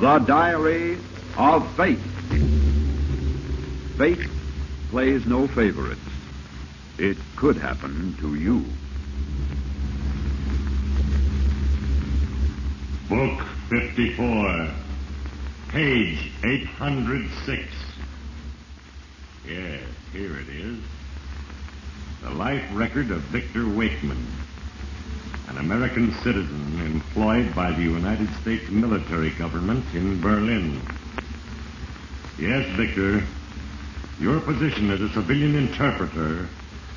The Diary of Fate. Fate plays no favorites. It could happen to you. Book 54, page 806. Yes, here it is. The life record of Victor Wakeman, an American citizen employed by the United States military government in Berlin. Yes, Victor, your position as a civilian interpreter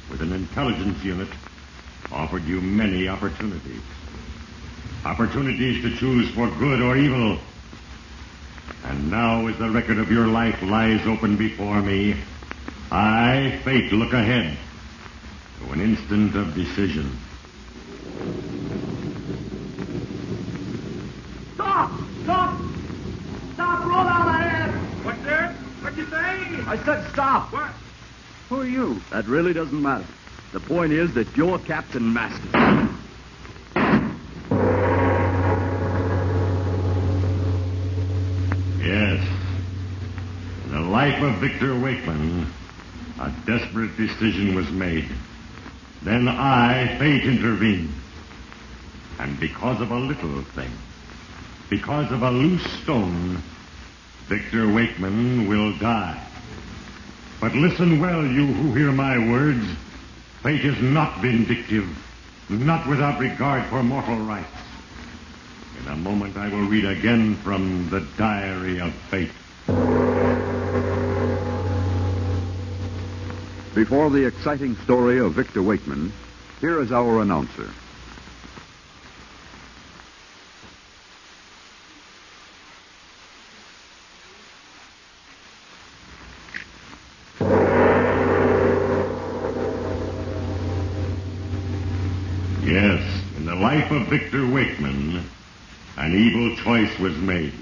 with an intelligence unit offered you many opportunities. Opportunities to choose for good or evil. And now, as the record of your life lies open before me, I, Fate, look ahead to an instant of decision. Stop! Stop! Stop! Roll out ahead! What's there? What'd you say? I said stop. What? Who are you? That really doesn't matter. The point is that you're Captain Master. Yes. In the life of Victor Wakeman, a desperate decision was made. Then I, Fate, intervened. And because of a little thing, because of a loose stone, Victor Wakeman will die. But listen well, you who hear my words. Fate is not vindictive, not without regard for mortal rights. In a moment, I will read again from the Diary of Fate. Before the exciting story of Victor Wakeman, here is our announcer. Yes, in the life of Victor Wakeman, an evil choice was made.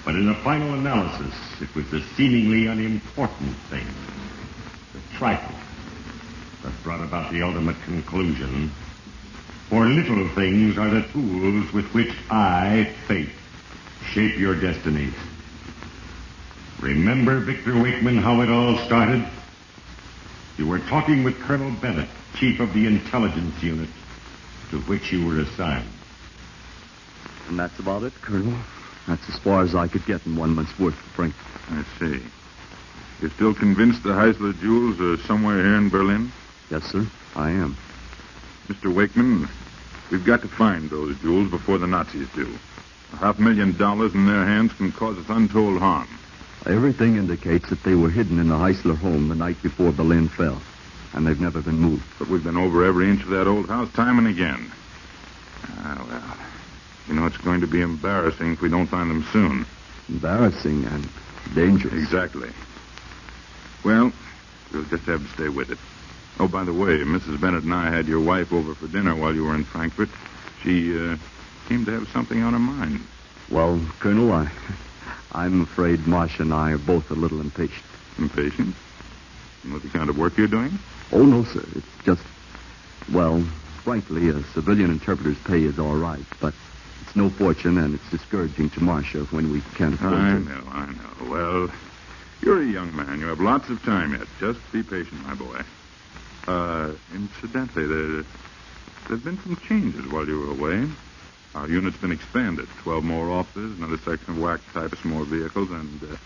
But in the final analysis, it was the seemingly unimportant thing, the trifle, that brought about the ultimate conclusion. For little things are the tools with which I, Fate, shape your destinies. Remember, Victor Wakeman, how it all started? You were talking with Colonel Bennett, chief of the intelligence unit to which you were assigned. And that's about it, Colonel. That's as far as I could get in 1 month's work, Frank. I see. You're still convinced the Heisler jewels are somewhere here in Berlin? Yes, sir, I am. Mr. Wakeman, we've got to find those jewels before the Nazis do. $500,000 in their hands can cause us untold harm. Everything indicates that they were hidden in the Heisler home the night before Berlin fell, and they've never been moved. But we've been over every inch of that old house time and again. Well, you know, it's going to be embarrassing if we don't find them soon. Embarrassing and dangerous. Exactly. Well, we'll just have to stay with it. Oh, by the way, Mrs. Bennett and I had your wife over for dinner while you were in Frankfurt. She seemed to have something on her mind. Well, Colonel, I'm afraid Marcia and I are both a little impatient. Impatient? What the kind of work you're doing? Oh, no, sir. It's just, well, frankly, a civilian interpreter's pay is all right, but it's no fortune, and it's discouraging to Marcia when we can't afford I to. know. Well, you're a young man. You have lots of time yet. Just be patient, my boy. Incidentally, there's been some changes while you were away. Our unit's been expanded. 12 more officers, another section of WAC typists, more vehicles, and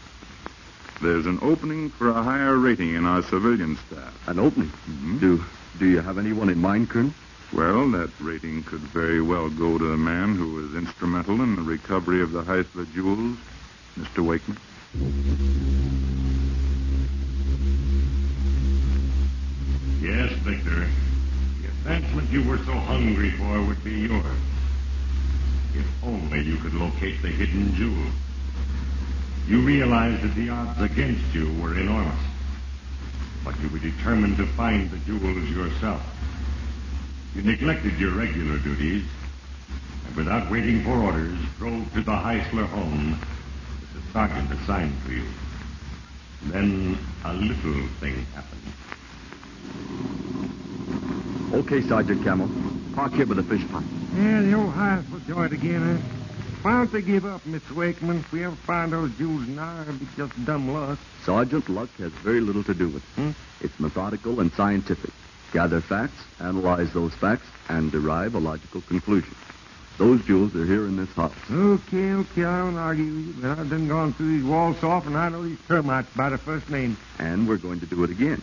there's an opening for a higher rating in our civilian staff. An opening? Mm-hmm. Do you have anyone in mind, Colonel? Well, that rating could very well go to the man who was instrumental in the recovery of the Heisler jewels, Mr. Wakeman. Yes, Victor. The advancement you were so hungry for would be yours. If only you could locate the hidden jewel. You realized that the odds against you were enormous. But you were determined to find the jewels yourself. You neglected your regular duties, and without waiting for orders, drove to the Heisler home with the sergeant assigned to you. Then a little thing happened. Okay, Sergeant Camel. Park here with the fish pot. Yeah, the old hive's for joint again, huh? Why don't they give up, Mr. Wakeman? If we ever find those jewels now, it'll be just dumb luck. Sergeant, luck has very little to do with it. It's methodical and scientific. Gather facts, analyze those facts, and derive a logical conclusion. Those jewels are here in this house. Okay, I don't argue with you, but I've done gone through these walls so often, I know these termites by the first name. And we're going to do it again.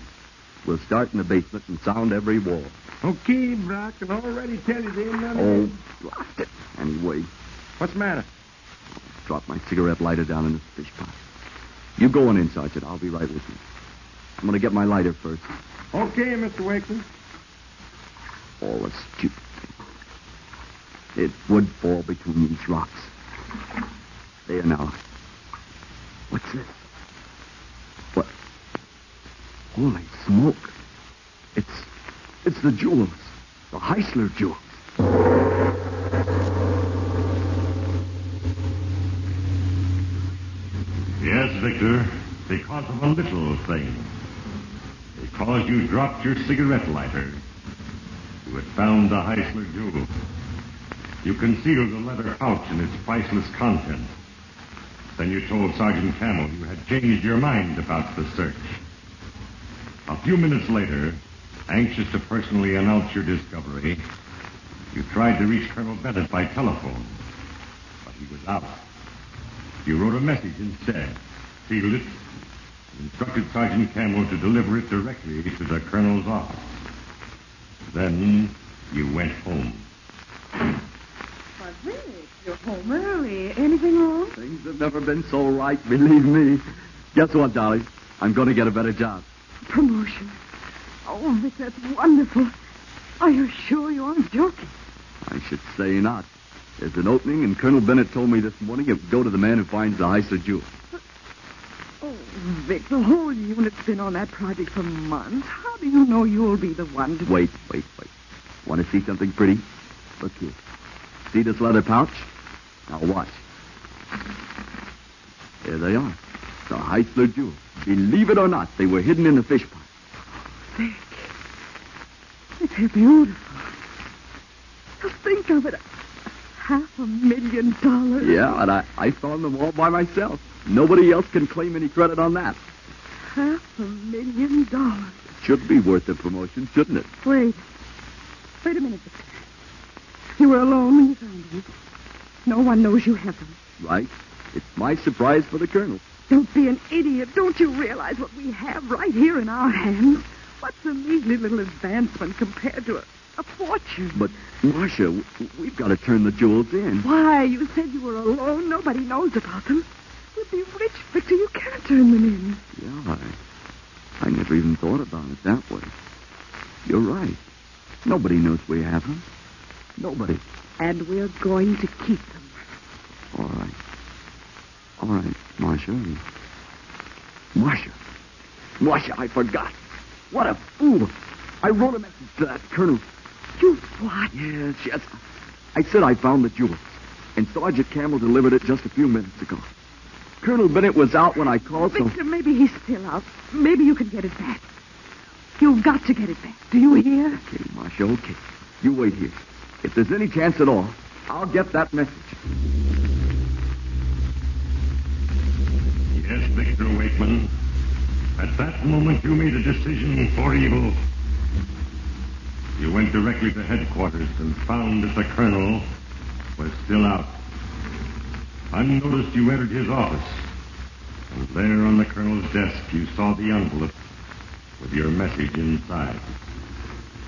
We'll start in the basement and sound every wall. Okay, but I can already tell you they ain't none Oh, of blast it. Anyway, What's the matter? drop my cigarette lighter down in this fish pot. You go on in, Sergeant. I'll be right with you. I'm going to get my lighter first. Okay, Mr. Wakeman. All a stupid thing. It would fall between these rocks. There now. What's this? What? Holy smoke. It's the jewels. The Heisler jewels. Yes, Victor, because of a little thing. Because you dropped your cigarette lighter, you had found the Heisler jewel. You concealed the leather pouch and its priceless contents. Then you told Sergeant Camel you had changed your mind about the search. A few minutes later, anxious to personally announce your discovery, you tried to reach Colonel Bennett by telephone, but he was out. You wrote a message instead, sealed it, and instructed Sergeant Camel to deliver it directly to the Colonel's office. Then you went home. Why, Rick, you're home early. Anything wrong? Things have never been so right, believe me. Guess what, Dolly? I'm going to get a better job. Promotion. Oh, Vic, that's wonderful. Are you sure you aren't joking? I should say not. There's an opening, and Colonel Bennett told me this morning it would go to the man who finds the Heisler jewel. Oh, Vic, the whole unit's been on that project for months. How do you know you'll be the one to... Wait. Want to see something pretty? Look here. See this leather pouch? Now watch. There they are. The Heisler jewels. Believe it or not, they were hidden in the fish pot. Vic, they're beautiful. Just think of it. $500,000. Yeah, and I found them all by myself. Nobody else can claim any credit on that. $500,000. Should be worth the promotion, shouldn't it? Wait a minute, Victor. You were alone when you found them. No one knows you have them. Right. It's my surprise for the Colonel. Don't be an idiot. Don't you realize what we have right here in our hands? What's a measly little advancement compared to a fortune? But, Marcia, we've got to turn the jewels in. Why? You said you were alone. Nobody knows about them. We'll be rich, Victor. You can't turn them in. Yeah, I never even thought about it that way. You're right. Nobody knows we have them. Nobody. And we're going to keep them. All right, Marcia. Marcia, I forgot. What a fool. I wrote a message to that Colonel. You what? Yes. I said I found the jewels, and Sergeant Camel delivered it just a few minutes ago. Colonel Bennett was out when I called, so... Victor, maybe he's still out. Maybe you can get it back. You've got to get it back. Do you hear? Okay, Marcia, okay. You wait here. If there's any chance at all, I'll get that message. Yes, Victor Wakeman. At that moment, you made a decision for evil. You went directly to headquarters and found that the Colonel was still out. Unnoticed, you entered his office. And there on the Colonel's desk, you saw the envelope with your message inside.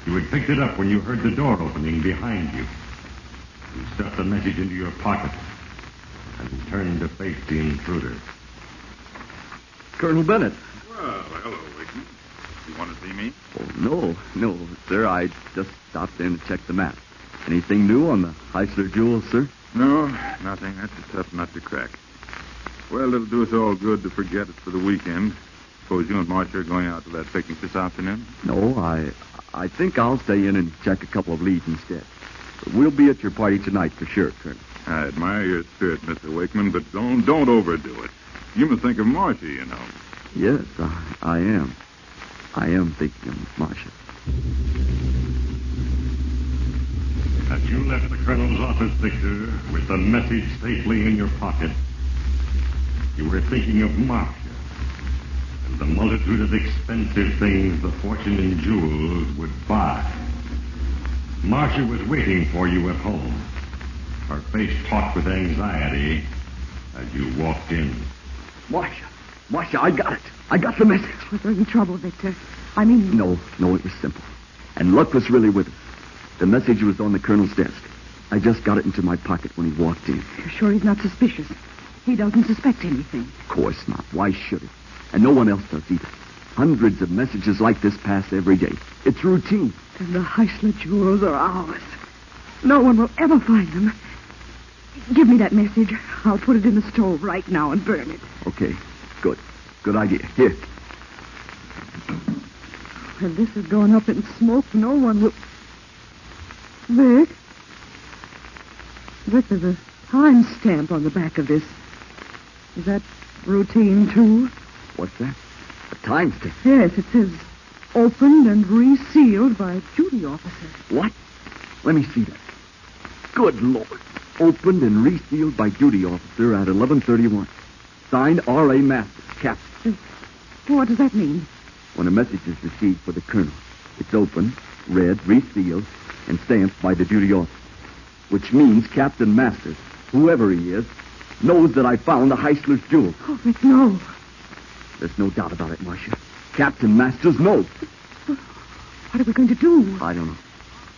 You had picked it up when you heard the door opening behind you. You stuffed the message into your pocket and turned to face the intruder. Colonel Bennett. Well, hello, Wakeman. You want to see me? Oh, no, sir. I just stopped in to check the map. Anything new on the Heisler jewels, sir? No, nothing. That's a tough nut to crack. Well, it'll do us all good to forget it for the weekend. Suppose you and Marcia are going out to that picnic this afternoon? No, I think I'll stay in and check a couple of leads instead. But we'll be at your party tonight for sure, Colonel. I admire your spirit, Mr. Wakeman, but don't overdo it. You must think of Marcia, you know. Yes, I am. I am thinking of Marcia. At You left the colonel's office, Victor, with the message safely in your pocket. You were thinking of Marcia and the multitude of expensive things the fortune in jewels would buy. Marcia was waiting for you at home, her face taut with anxiety as you walked in. Marcia, I got it. I got the message. Was there any trouble, Victor? I mean... No, it was simple. And luck was really with us. The message was on the colonel's desk. I just got it into my pocket when he walked in. You're sure he's not suspicious? He doesn't suspect anything. Of course not. Why should he? And no one else does either. Hundreds of messages like this pass every day. It's routine. And the Heisler jewels are ours. No one will ever find them. Give me that message. I'll put it in the stove right now and burn it. Okay, good. Good idea. Here. When this is going up in smoke, no one will... Vic, there's a time stamp on the back of this. Is that routine, too? What's that? A time stamp? Yes, it says, opened and resealed by duty officer. What? Let me see that. Good Lord. Opened and resealed by duty officer at 11:31. Signed R.A. Masters, Captain. What does that mean? When a message is received for the colonel, it's opened, read, resealed, and stamped by the duty officer. Which means Captain Masters, whoever he is, knows that I found the Heisler's jewel. Oh, Vic, no. There's no doubt about it, Marcia. Captain Masters knows. What are we going to do? I don't know.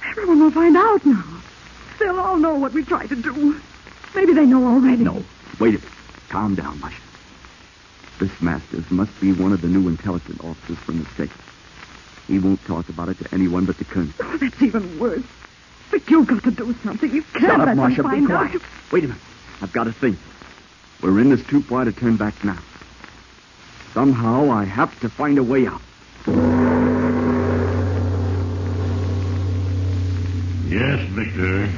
Everyone will find out now. They'll all know what we tried to do. Maybe they know already. No. Wait a minute. Calm down, Marcia. This Masters must be one of the new intelligence officers from the state. He won't talk about it to anyone but the colonel. Oh, that's even worse. But you've got to do something. You can't Shut let up, them Marcia. Be find quiet. out. Wait a minute. I've got a thing. We're in this too far to turn back now. Somehow I have to find a way out. Yes, Victor.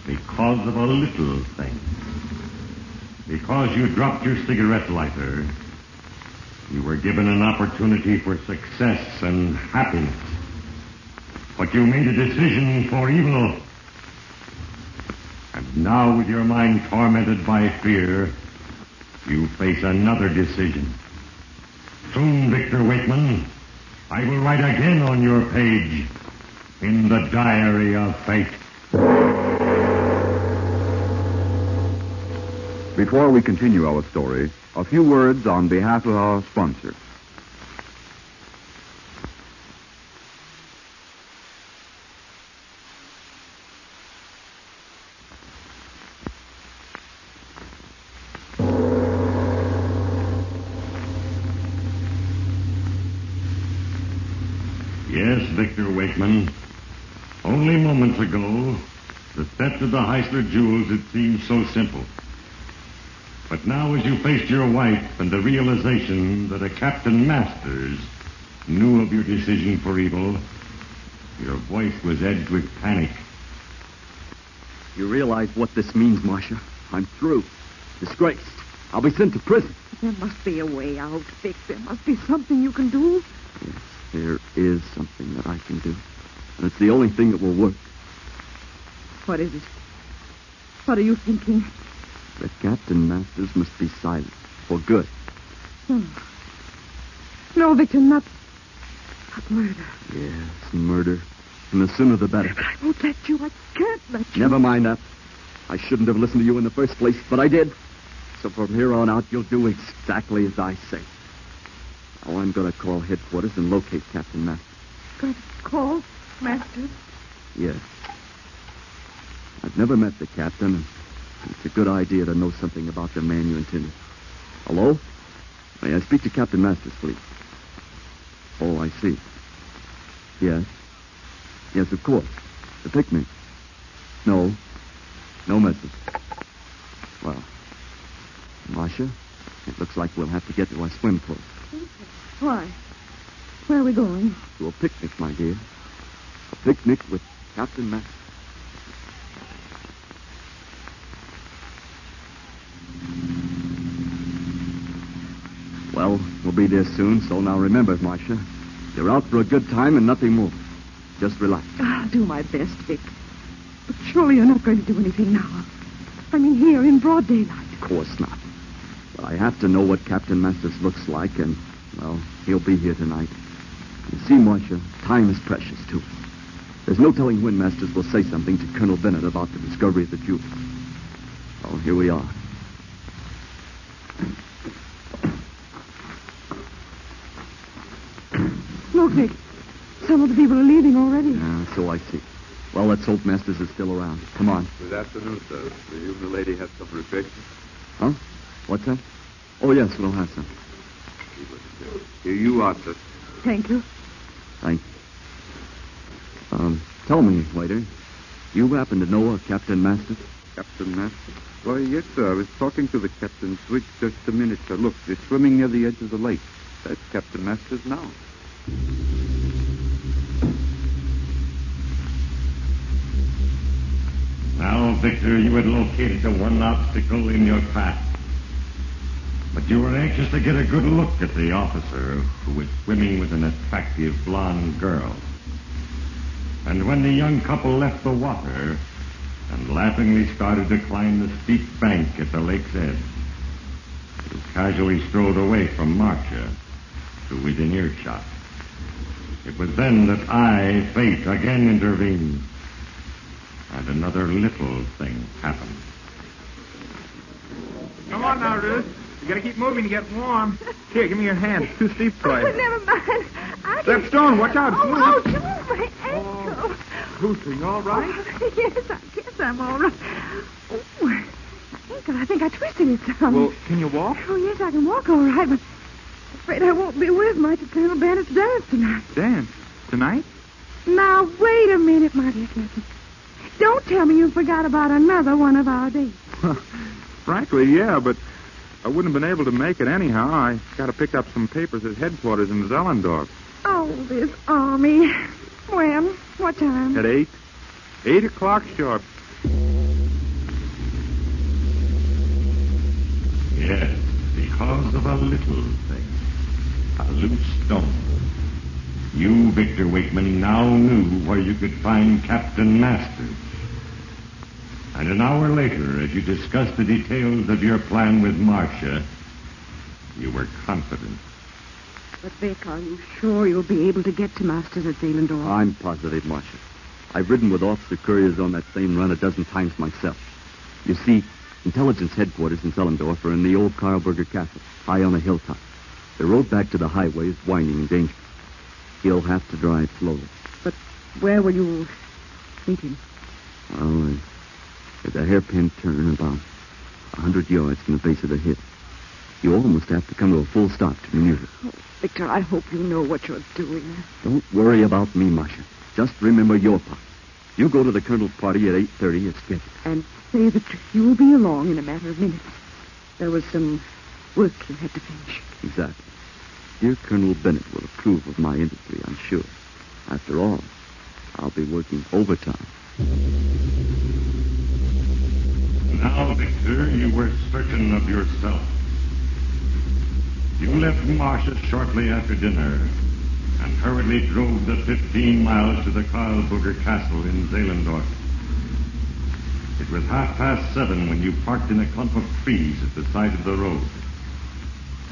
Because of a little thing. Because you dropped your cigarette lighter, you were given an opportunity for success and happiness. But you made a decision for evil. And now, with your mind tormented by fear, you face another decision. Soon, Victor Wakeman, I will write again on your page in the diary of fate. Before we continue our story, a few words on behalf of our sponsor. Yes, Victor Wakeman. Only moments ago, the theft of the Heisler jewels had seemed so simple. But now as you faced your wife and the realization that a Captain Masters knew of your decision for evil, your voice was edged with panic. You realize what this means, Marcia? I'm through. Disgraced. I'll be sent to prison. There must be a way out, Vic. There must be something you can do. Yes, there is something that I can do. And it's the only thing that will work. What is it? What are you thinking? That Captain Masters must be silent. For good. No, Victor, not murder. Yes, murder. And the sooner the better. But I won't let you. I can't let you. Never mind that. I shouldn't have listened to you in the first place, but I did. So from here on out, you'll do exactly as I say. Now I'm going to call headquarters and locate Captain Masters. Going to call Masters? Yes. I've never met the captain, and it's a good idea to know something about the man you intended. Hello? May I speak to Captain Masters, please? Oh, I see. Yes. Yes, of course. The picnic. No. No message. Well, Marcia, it looks like we'll have to get to our swim clothes. Why? Where are we going? To a picnic, my dear. A picnic with Captain Masters. Well, we'll be there soon, so now remember, Marcia, you're out for a good time and nothing more. Just relax. I'll do my best, Vic. But surely you're not going to do anything now. I mean, here in broad daylight. Of course not. But I have to know what Captain Masters looks like, and, well, he'll be here tonight. You see, Marcia, time is precious, too. There's no telling when Masters will say something to Colonel Bennett about the discovery of the jewel. Oh, here we are. Look, Nick. Some of the people are leaving already. Yeah, so I see. Well, let's hope Masters is still around. Come on. Good afternoon, sir. Do you and the lady have some refreshments? Huh? What's that? Oh, yes, we'll have some. Here you are, sir. Thank you. Thank you. Tell me, waiter, you happen to know Captain Masters? Captain Masters? Why, yes, sir. I was talking to the captain's switch just a minute, sir. Look, they're swimming near the edge of the lake. That's Captain Masters now. Now, Victor, you had located the one obstacle in your path. But you were anxious to get a good look at the officer who was swimming with an attractive blonde girl. And when the young couple left the water and laughingly started to climb the steep bank at the lake's edge, you casually strolled away from Marcia to within earshot. It was then that fate, again intervened. And another little thing happened. Come on now, Ruth. You gotta keep moving to get warm. Here, give me your hand. It's too steep for you. Oh, never mind. Step Stone, watch out. Oh, my ankle. Ruth, are you all right? Oh, yes, I guess I'm all right. Oh, my ankle, I think I twisted it some. Well, can you walk? Oh, yes, I can walk all right, but I'm afraid I won't be with much at Colonel Bennett's dance tonight. Dance? Tonight? Now, wait a minute, my dear Captain. Don't tell me you forgot about another one of our dates. Frankly, yeah, but I wouldn't have been able to make it anyhow. I got to pick up some papers at headquarters in Zellendorf. Oh, this army. When? What time? At 8. 8 o'clock sharp. Yes, because of a little thing. A loose stone. You, Victor Wakeman, now knew where you could find Captain Masters. And an hour later, as you discussed the details of your plan with Marcia, you were confident. But, Vic, are you sure you'll be able to get to Masters at Zehlendorf? I'm positive, Marcia. I've ridden with officer couriers on that same run a dozen times myself. You see, intelligence headquarters in Zellendorf are in the old Karlberger Castle, high on a hilltop. The road back to the highway is winding and dangerous. He'll have to drive slowly. But where will you meet him? Well, there's a hairpin turn about 100 yards from the base of the hill. You almost have to come to a full stop to maneuver. Oh, Victor, I hope you know what you're doing. Don't worry about me, Marcia. Just remember your part. You go to the colonel's party at 8:30 as scheduled. And say that you'll be along in a matter of minutes. There was some work you had to finish. Exactly. Dear Colonel Bennett will approve of my industry, I'm sure. After all, I'll be working overtime. Now, Victor, you were certain of yourself. You left Marcia shortly after dinner and hurriedly drove the 15 miles to the Karlberger Castle in Zehlendorf. It was 7:30 when you parked in a clump of trees at the side of the road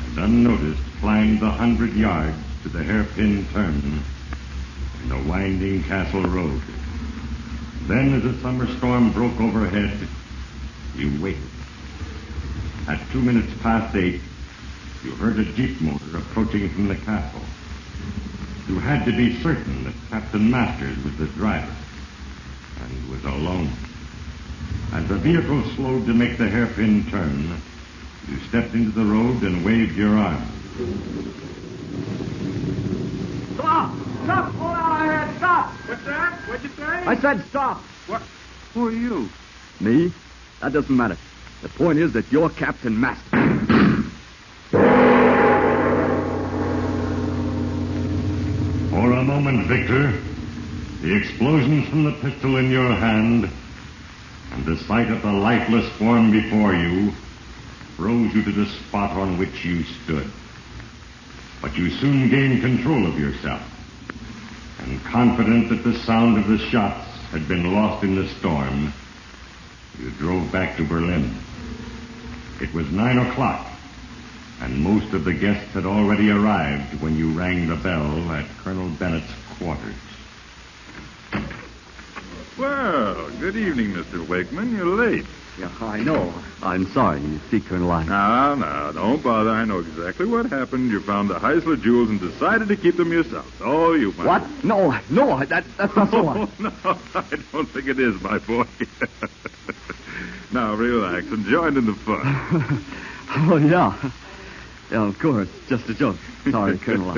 and unnoticed climbed the 100 yards to the hairpin turn in the winding castle road. Then, as a summer storm broke overhead, you waited. At 2 minutes past 8, you heard a jeep motor approaching from the castle. You had to be certain that Captain Masters was the driver and was alone. As the vehicle slowed to make the hairpin turn, you stepped into the road and waved your arm. Stop! Stop! Hold out our head! Stop! What's that? What'd you say? I said stop. What? Who are you? Me? That doesn't matter. The point is that you're Captain Masters. For a moment, Victor, the explosions from the pistol in your hand and the sight of the lifeless form before you froze you to the spot on which you stood. But you soon gained control of yourself, and confident that the sound of the shots had been lost in the storm, you drove back to Berlin. It was 9 o'clock, and most of the guests had already arrived when you rang the bell at Colonel Bennett's quarters. Well, good evening, Mr. Wakeman. You're late. Yeah, I know. I'm sorry. You see, Colonel, No, don't bother. I know exactly what happened. You found the Heisler jewels and decided to keep them yourself. Oh, you might. What? No, that's not so. Oh, no, I don't think it is, my boy. Now, relax and join in the fun. Oh, yeah. Yeah, of course. Just a joke. Sorry, Colonel.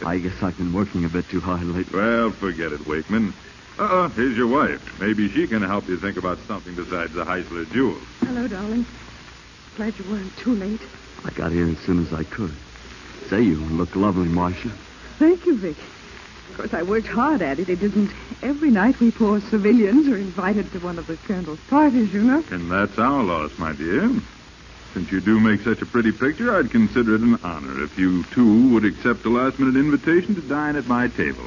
I guess I've been working a bit too hard lately. Well, forget it, Wakeman. Here's your wife. Maybe she can help you think about something besides the Heisler jewels. Hello, darling. Glad you weren't too late. I got here as soon as I could. Say, you look lovely, Marcia. Thank you, Vic. Of course, I worked hard at it. It isn't every night we poor civilians are invited to one of the Colonel's parties, you know. And that's our loss, my dear. Since you do make such a pretty picture, I'd consider it an honor if you, too, would accept a last-minute invitation to dine at my table.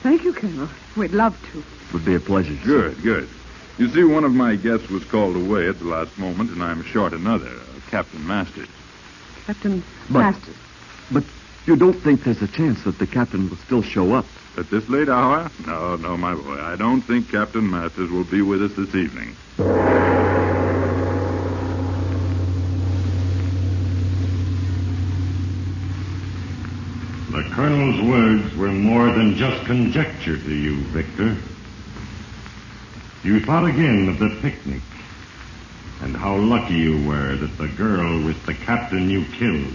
Thank you, Colonel. We'd love to. Would be a pleasure. Good. You see, one of my guests was called away at the last moment, and I'm short another, Captain Masters. Captain Masters. But you don't think there's a chance that the captain will still show up? At this late hour? No, my boy. I don't think Captain Masters will be with us this evening. The Colonel's words were more than just conjecture to you, Victor. You thought again of the picnic and how lucky you were that the girl with the captain you killed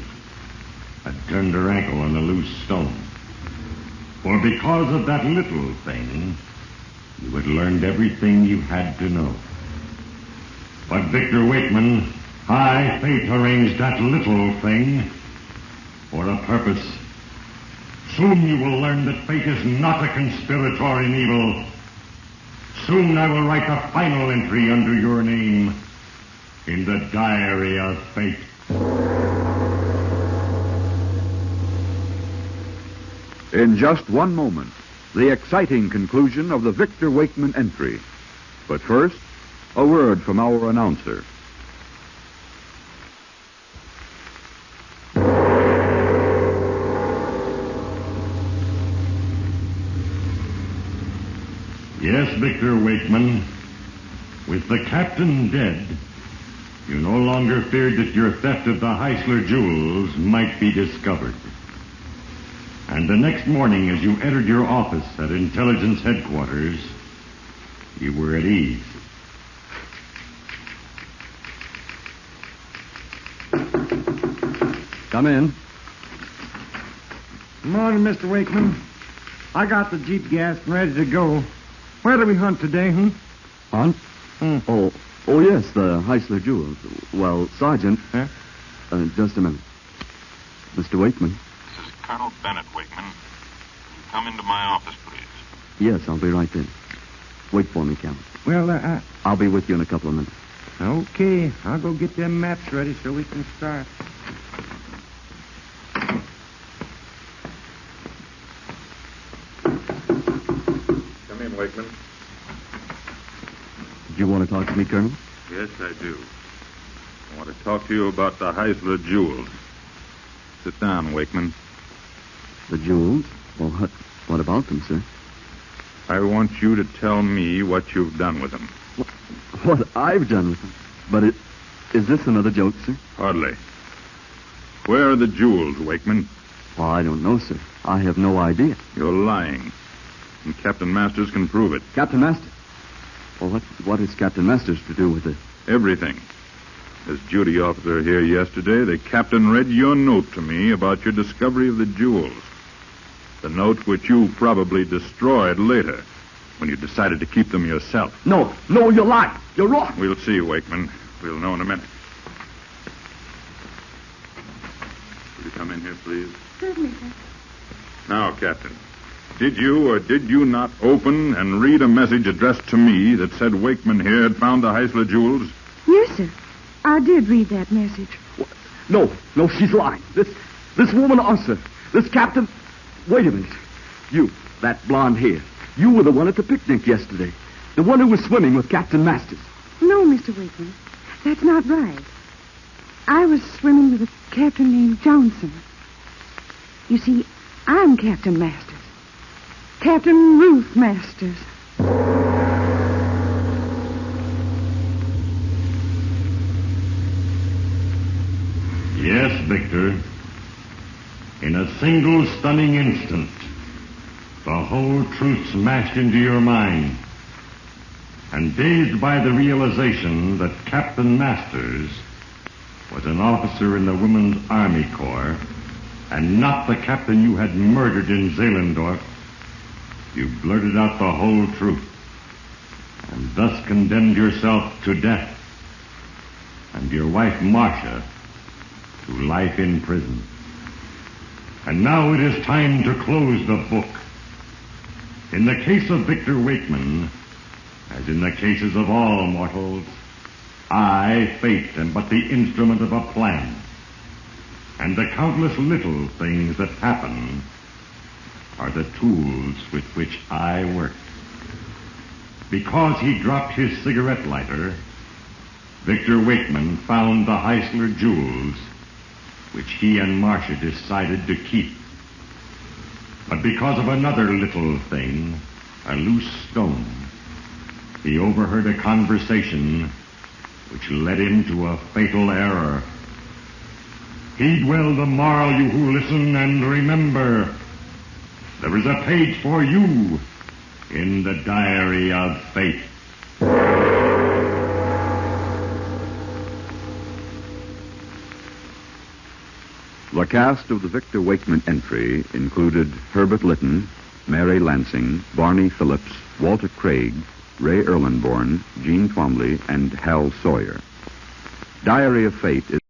had turned her ankle on a loose stone. For because of that little thing, you had learned everything you had to know. But Victor Wakeman, high fate arranged that little thing for a purpose. Soon you will learn that fate is not a conspirator in evil. Soon I will write the final entry under your name in the diary of fate. In just one moment, the exciting conclusion of the Victor Wakeman entry. But first, a word from our announcer. Yes, Victor Wakeman, with the captain dead, you no longer feared that your theft of the Heisler jewels might be discovered. And the next morning, as you entered your office at Intelligence Headquarters, you were at ease. Come in. Morning, Mr. Wakeman. I got the Jeep gassed and ready to go. Where do we hunt today, Hunt? Oh, yes, the Heisler jewels. Well, Sergeant... Huh? Just a minute. Mr. Wakeman. This is Colonel Bennett, Wakeman. Will you come into my office, please? Yes, I'll be right there. Wait for me, Captain. Well, I'll be with you in a couple of minutes. okay. I'll go get them maps ready so we can start. Come in, Wakeman. Did you want to talk to me, Colonel? Yes, I do. I want to talk to you about the Heisler jewels. Sit down, Wakeman. The jewels? Well, what about them, sir? I want you to tell me what you've done with them. What I've done with them? But is this another joke, sir? Hardly. Where are the jewels, Wakeman? Well, I don't know, sir. I have no idea. You're lying. And Captain Masters can prove it. Captain Masters? Well, what is Captain Masters to do with it? Everything. As duty officer here yesterday, the captain read your note to me about your discovery of the jewels. The note which you probably destroyed later when you decided to keep them yourself. No, you're lying. You're wrong. We'll see, Wakeman. We'll know in a minute. Will you come in here, please? Certainly, sir. Now, Captain, did you or did you not open and read a message addressed to me that said Wakeman here had found the Heisler jewels? Yes, sir. I did read that message. No, she's lying. This woman also. This captain... Wait a minute. You, that blonde hair. You were the one at the picnic yesterday. The one who was swimming with Captain Masters. No, Mr. Wakeman. That's not right. I was swimming with a captain named Johnson. You see, I'm Captain Masters. Captain Ruth Masters. Yes, Victor. In a single stunning instant, the whole truth smashed into your mind. And dazed by the realization that Captain Masters was an officer in the Women's Army Corps and not the captain you had murdered in Zehlendorf, you blurted out the whole truth and thus condemned yourself to death and your wife Marcia to life in prison. And now it is time to close the book. In the case of Victor Wakeman, as in the cases of all mortals, I, fate, am but the instrument of a plan. And the countless little things that happen are the tools with which I work. Because he dropped his cigarette lighter, Victor Wakeman found the Heisler jewels, which he and Marcia decided to keep. But because of another little thing, a loose stone, he overheard a conversation which led him to a fatal error. Heed well the moral, you who listen, and remember, there is a page for you in the diary of fate. The cast of the Victor Wakeman entry included Herb Lytton, Mary Lansing, Barney Phillips, Walter Craig, Ray Ehrlenborn, Jean Twombly, and Hal Sawyer. Diary of Fate is